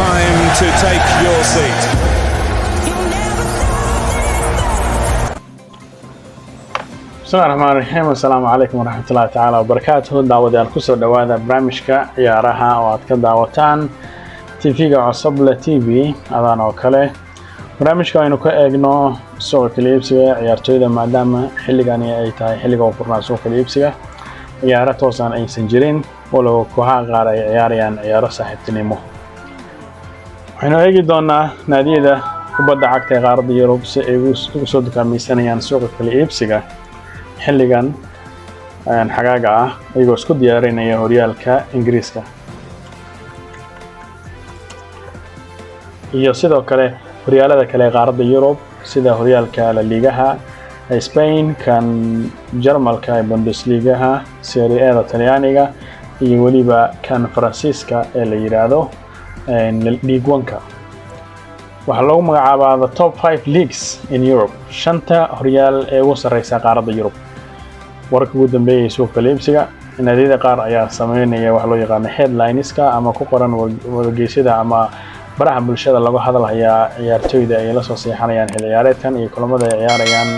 time to take your seat. بسم الله الرحمن الرحيم والسلام عليكم ورحمة الله تعالى وبركاته. دعوة كسر دعوة برامجك عيارها وأتك دعوتان تيفيجا عصبلة تي في أذان وكله برامجك إنه كأجنو سوق اليبسية عيارتويدا مادام حلقاني أي تاي حلقة وفرنا سوق اليبسية عيارة توصل أي سنجرين ولو كوها غار عياريان عيارة صاحب تنيمو. وحنا يجي دونا ناديدا كبدا عكتي غارد يوروب سود كميسانيان سوق اليبسية xilligan xagaaga ah ayagoo isku diyaarinaya horyaalka Ingiriiska iyo sidoo kale horyaalada kale qaaradda Yurub sida horyaalka La Ligaha Spain kan Jarmalka Bundesligaha Serie A Talyaaniga iyo waliba kan Faransiiska ee la yiraahdo Ligue 1ka waxa lagu magacaabaa the top 5 leagues in Europe shanta horyaal ee ugu sareysa qaaradda Yurub warka ugu dambeeyay suuqa leibsiga naadiyada qaar ayaa sameynaya wax loo yaqaan headlineska ama ku qoran wargeysyada ama baraha bulshada lagu hadalhayaa ciyaartooyda ay la soo seexanayaan xil ciyaareedkan iyo kulamada ay ciyaarayaan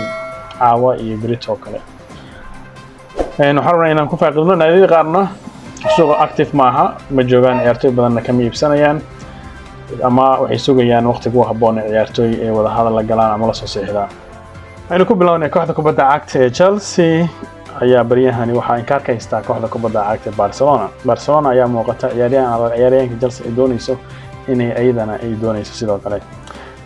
caawa iyo berito kale waxaan rabnaa inaan ku faaqiidno naadiyada qaarna suuqa active maaha ma joogaan ciyaartooy badanna kama iibsanayaan ama waxay sugayaan waqtiga ku habboon ee ciyaartooy ay wada hadal la galaan ama la soo seexdaan aynu ku bilownay kooxda kubadda cagta ee Chelsea ayaa baryahani waxa ay ka haystaa kooxda kubadda cagta Barcelona ayaa muuqata ciyaaryahanka Chelsea ay doonayso inay ayadana ay doonayso sidoo kale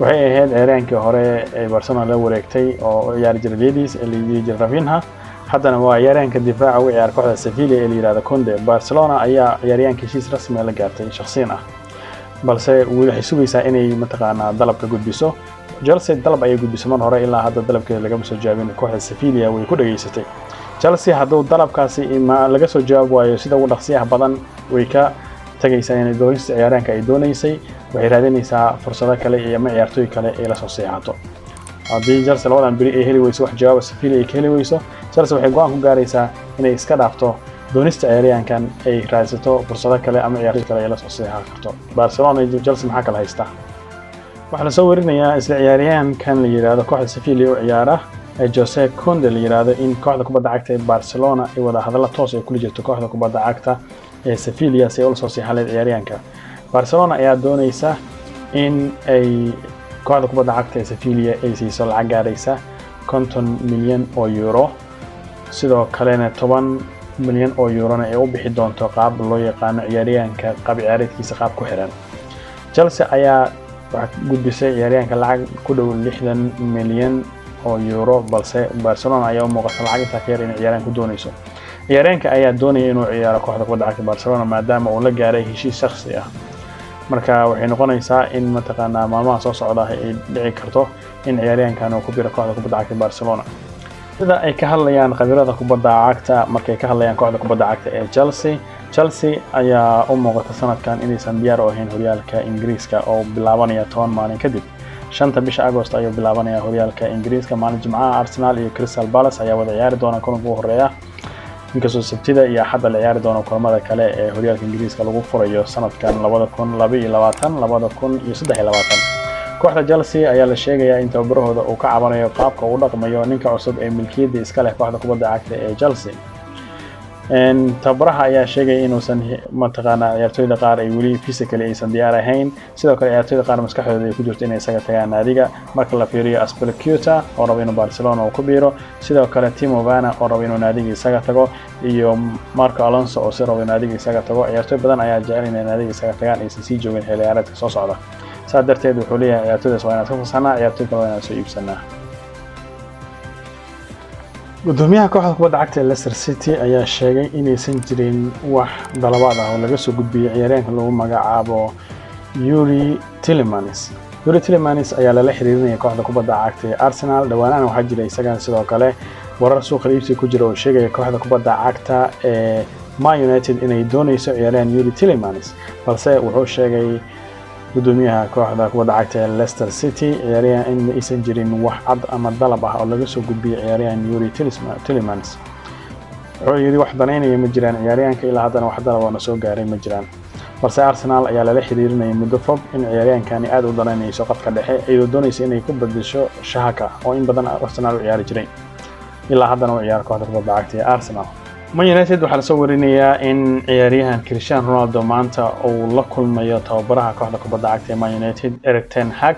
waxay ahayd ciyaaryahankii hore ee Barcelona la wareegtay oo ciyaar jireedis ee Liga Rafinha haddana waa ciyaaryahanka difaaca u ciyaar kooxda Sevilla ee la yiraahdo Conde Barcelona ayaa ciyaaryahanka heshiis rasmi ah la gaartay shakhsiyan ah balse waxay sugaysaa inay mataqaanaa dalabka gudbiso Chelsea dalab ay gudbiso mar hore ilaa hadda dalabkeeda laga soo jawaabin kooxda Sevilla way ku dhageysatay Chelsea hadduu dalabkaasi laga soo jawaab waayo sida ugu dhaqsiyaha badan way ka tagaysaa inay doonayso ciyaaraanka ay doonaysay waxay raadinaysaa fursado kale iyo ciyaartooy kale ee la soo seexato haddii Chelsea labadan biri ay heli weyso wax jawaab Sevilla ay ka heli weyso Chelsea waxay go'aan ku gaaraysaa inay iska dhaafto doonista ciyaaryahankan ay raadsato fursado kale ama ciyaartooy kale ee la soo seexan karto Barcelona iyo Chelsea maxaa kala haysta waxaa la soo warinayaa isla ciyaaryahankan la yiraahdo kooxda Sevilla oo ciyaara Jose Conde la yiraahdo in kooxda kubadda cagta ee Barcelona ay wada hadal toos ah kula jirto kooxda kubadda cagta ee Sevilla si ay u soo seexaleen ciyaaryahanka Barcelona ayaa doonaysa in ay kooxda kubadda cagta ee Sevilla ay siiso lacag gaaraysa 50 milyan oo euro sidoo kalena 10 milyan oo euro ay u bixi doonto qaab loo yaqaan ciyaaryahanka qaab ciyaareedkiisa qaab ku xiran Chelsea ayaa gudbisay ciyaaryahanka lacag ku dhow 60 milyan oo euro balse Barcelona ayaa u muuqata lacag inta ka yar in ciyaaryahanku doonayso ciyaaryahanka ayaa doonaya inuu ciyaaro kooxda kubadda cagta Barcelona maadaama uu la gaaray heshiis shakhsi ah marka waxay noqonaysaa in mataqaanaa maalmaha soo socda ay dhici karto in ciyaaryahankan uu ku biiro kooxda kubadda cagta Barcelona sida ay ka hadlayaan khabiirada kubadda cagta markay ka hadlayaan kooxda kubadda cagta ee Chelsea ayaa u muuqata sanadkan inaysan diyaar u ahayn horyaalka Ingiriiska oo bilaabanaya 10 maalin kadib 5 bisha Agosto ayuu bilaabanaya horyaalka Ingiriiska maalin Jimcaha Arsenal iyo Crystal Palace ayaa wada ciyaari doona kulanka ugu horeeya inkastoo Sabtida iyo Axadda la ciyaari doona kulamada kale ee horyaalka Ingiriiska lagu furayo sanadkan 2022-2023 kooxda Chelsea ayaa la sheegayaa in tababarahooda uu ka cabanayo qaabka uu dhaqmayo ninka cusub ee milkiyadda iska leh kooxda kubadda cagta ee Chelsea tababaraha ayaa sheegay inuusan mataqaanaa ciyaartooyda qaar ay weli physically aysan diyaar ahayn sidoo kale ciyaartooyda qaar maskaxdooda ay ku jirto inay isaga tagaan naadiga marka la fiiriyo Azpilicueta oo raba inuu Barcelona ku biiro sidoo kale Timo Werner oo raba inuu naadiga isaga tago iyo Marco Alonso oo si raba inuu naadiga isaga tago ciyaartooy badan ayaa jecel inay naadiga isaga tagaan aysan sii joogin xilli ciyaareedka soo socda saad darteed wuxuu leeyahay ciyaartooydaas waa inaan ka fasaxnaa ciyaartooy kale waa inaan soo iibsanaa gudoomiyaha kooxda kubadda cagta ee Leicester City ayaa sheegay inaysan jirin wax dalabaad ah oo laga soo gudbiyay ciyaaryahanka lagu magacaabo Yuri Tielemans ayaa lala xiriirinaya kooxda kubadda cagta ee Arsenal dhawaanahan waxaa jira isaga sidoo kale warar suuqa iibsiga ku jira oo sheegaya kooxda kubadda cagta ee Man United inay doonayso ciyaaryahan Yuri Tielemans balse wuxuu sheegay gudoomiyaha kooxda kubadda cagta ee Leicester City ciyaaryahan in aysan jirin wax cad ama dalab ah oo laga soo gudbiyay ciyaaryahan Yuri Tielemans wuxuu yiri wax danaynaya ma jiraan ciyaaryahanka ilaa haddana wax dalab oo soo gaaray ma jiraan balse Arsenal ayaa lala xiriirinayay muddo fog in ciyaaryahankani aad u danaynayso qadka dhexe iyadoo doonaysa inay ku bedesho Xhaka oo in badan Arsenal u ciyaari jiray ilaa haddana u ciyaar kooxda kubadda cagta ee Arsenal. Man United waxaa la soo warinayaa in ciyaaryahan Cristiano Ronaldo maanta uu la kulmayo tababaraha kooxda kubadda cagta ee Man United Erik ten Hag.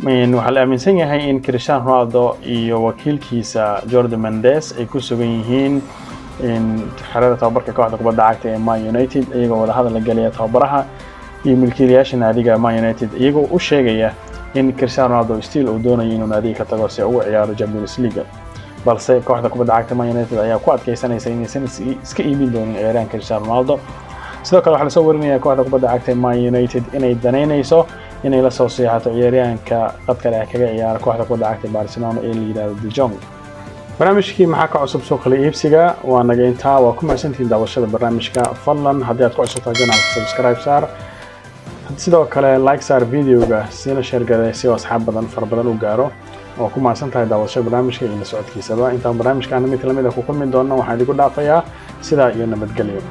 waxaa la aaminsan yahay in Cristiano Ronaldo iyo wakiilkiisa Jordi Mendes ay ku sugan yihiin xerada tababarka kooxda kubadda cagta ee Man United iyagoo wada hadal la galaya tababaraha iyo milkiilayaasha naadiga Man United iyagoo u sheegaya in Cristiano Ronaldo still uu doonayo inuu naadiga ka tago si uu u ciyaaro Champions League balse kooxda kubadda cagta Man United ayaa ku adkeysanaysa inaysan iska iibin doonin ciyaaryahanka Cristiano Ronaldo. sidoo kale waxaa la soo warinayaa kooxda kubadda cagta ee Man United inay danaynayso inay la soo siixato ciyaaryahanka qadka dhexe kaga ciyaara kooxda kubadda cagta ee Barcelona ee la yiraahdo De Jong. barnaamijkii maxaa ka cusub suuqa iibsiga waa naga intaa waa ku mahadsantihiin daawashada barnaamijka fadlan haddii aad ku cusub tahay channelka subscribe saar sidoo kale like saar videoga sina share garay si asxaab badan far badan u gaaro oo ku mahadsan tahay daawashada barnaamijka iyo la socodkiisaba intaan barnaamijkan mid lamid ah ku kulmi doona waxaan idinku dhaafayaa sidaa iyo nabadgelyo.